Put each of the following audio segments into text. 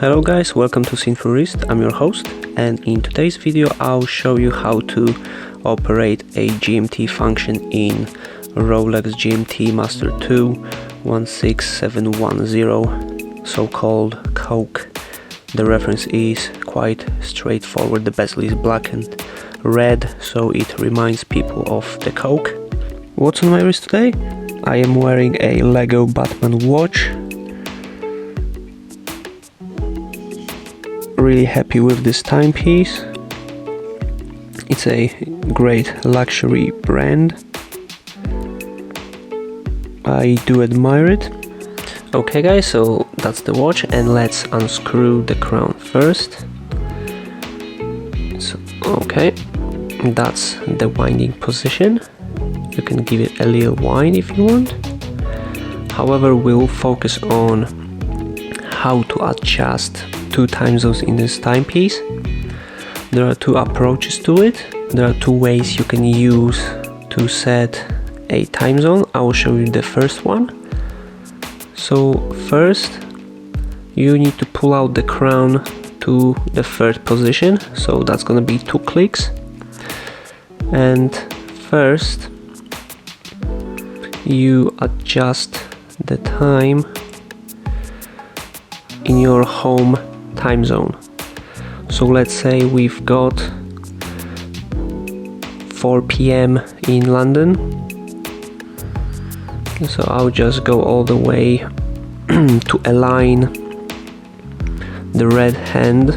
Hello guys, welcome to Synthurist. I'm your host, and in today's video I'll show you how to operate a GMT function in Rolex GMT-Master II 16710, so-called Coke. The reference is quite straightforward. The bezel is black and red, so it reminds people of the Coke. What's on my wrist today? I am wearing a Lego Batman watch. Really happy with this timepiece. It's a great luxury brand. I do admire it. Okay guys, so that's the watch, and let's unscrew the crown first. So, okay, that's the winding position. You can give it a little wind if you want. However, we'll focus on how to adjust two time zones in this timepiece. There are two approaches to it. There are two ways you can use to set a time zone. I will show you the first one. So first you need to pull out the crown to the third position, so that's gonna be 2 clicks. And first you adjust the time in your home time zone. So let's say we've got 4 p.m. in London, so I'll just go all the way to align the red hand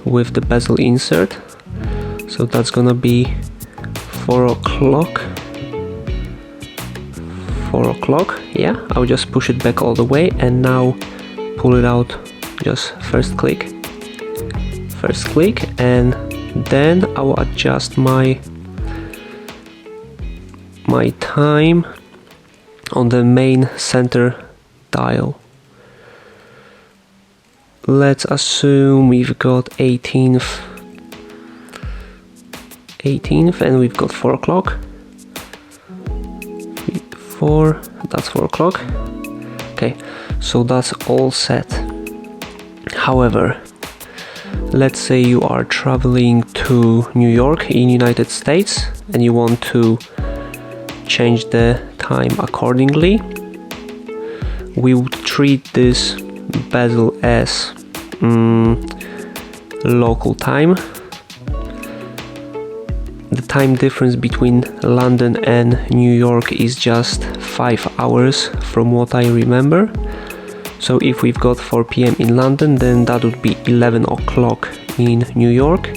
with the bezel insert. So that's gonna be 4 o'clock. 4 o'clock, yeah, I'll just push it back all the way, and now pull it out, just first click, and then I will adjust my time on the main center dial. Let's assume we've got 18th and we've got 4 o'clock. 4, that's 4 o'clock. Okay, so that's all set. However, let's say you are traveling to New York in United States and you want to change the time accordingly. We would treat this bezel as local time. The time difference between London and New York is just 5 hours from what I remember. So if we've got 4 p.m. in London, then that would be 11 o'clock in New York.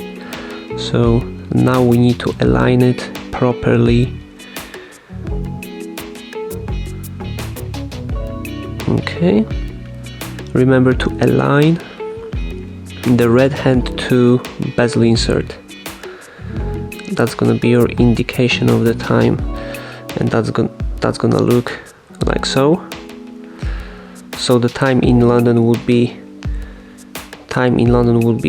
So now we need to align it properly. Okay, remember to align the red hand to bezel insert. That's gonna be your indication of the time, and that's gonna look like so. So the time in London would be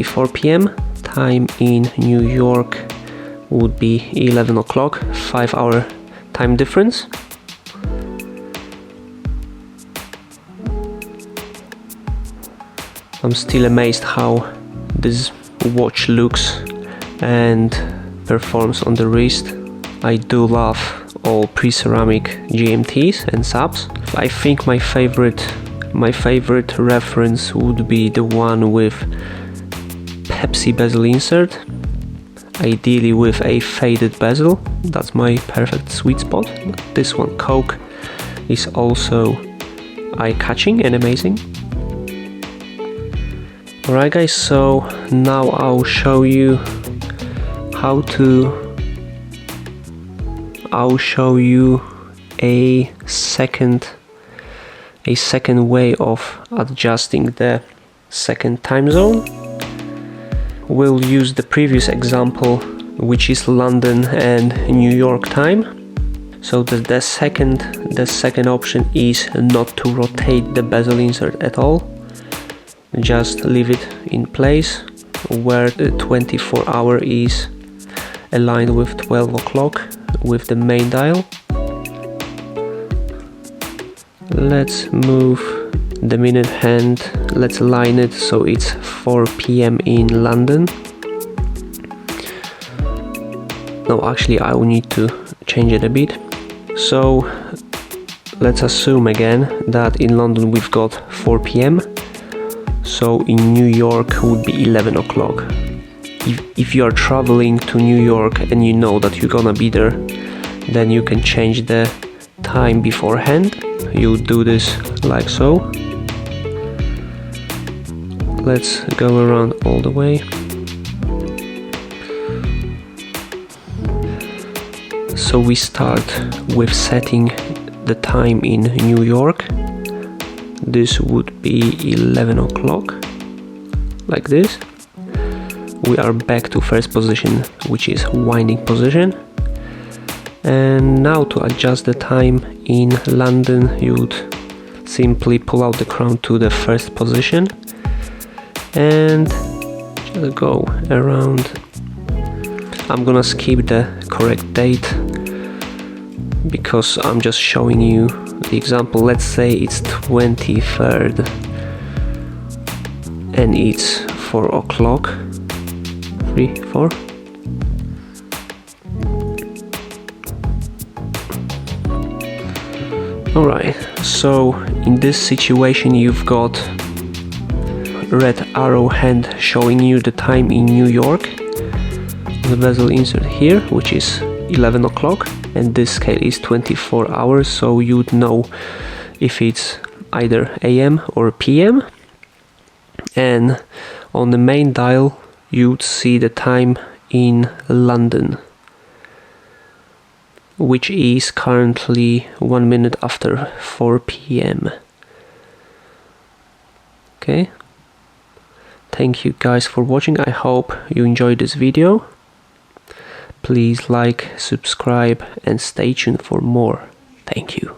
4 p.m. Time in New York would be 11 o'clock, 5-hour time difference. I'm still amazed how this watch looks and performs on the wrist. I do love all pre-ceramic GMTs and subs. I think my favorite reference would be the one with Pepsi bezel insert, ideally with a faded bezel. That's my perfect sweet spot. This one, Coke, is also eye-catching and amazing. Alright guys, so now I'll show you a second way of adjusting the second time zone. We'll use the previous example, which is London and New York time. So the second option is not to rotate the bezel insert at all. Just leave it in place where the 24-hour is aligned with 12 o'clock with the main dial. Let's move the minute hand, let's align it so it's 4 p.m. in London. No, actually I will need to change it a bit. So let's assume again that in London we've got 4 p.m. So in New York would be 11 o'clock. If you are traveling to New York and you know that you're gonna be there, then you can change the time beforehand. You do this like so. Let's go around all the way. So we start with setting the time in New York. This would be 11 o'clock, like this. We are back to first position, which is winding position. And now to adjust the time in London, you would simply pull out the crown to the first position and just go around. I'm gonna skip the correct date because I'm just showing you the example. Let's say it's 23rd and it's 4 o'clock. 3, 4. Alright, so in this situation you've got red arrow hand showing you the time in New York. The bezel insert here, which is 11 o'clock, and this scale is 24 hours, so you'd know if it's either AM or PM. And on the main dial you'd see the time in London, which is currently 1 minute after 4 p.m. Okay, thank you guys for watching. I hope you enjoyed this video. Please like, subscribe and stay tuned for more. Thank you.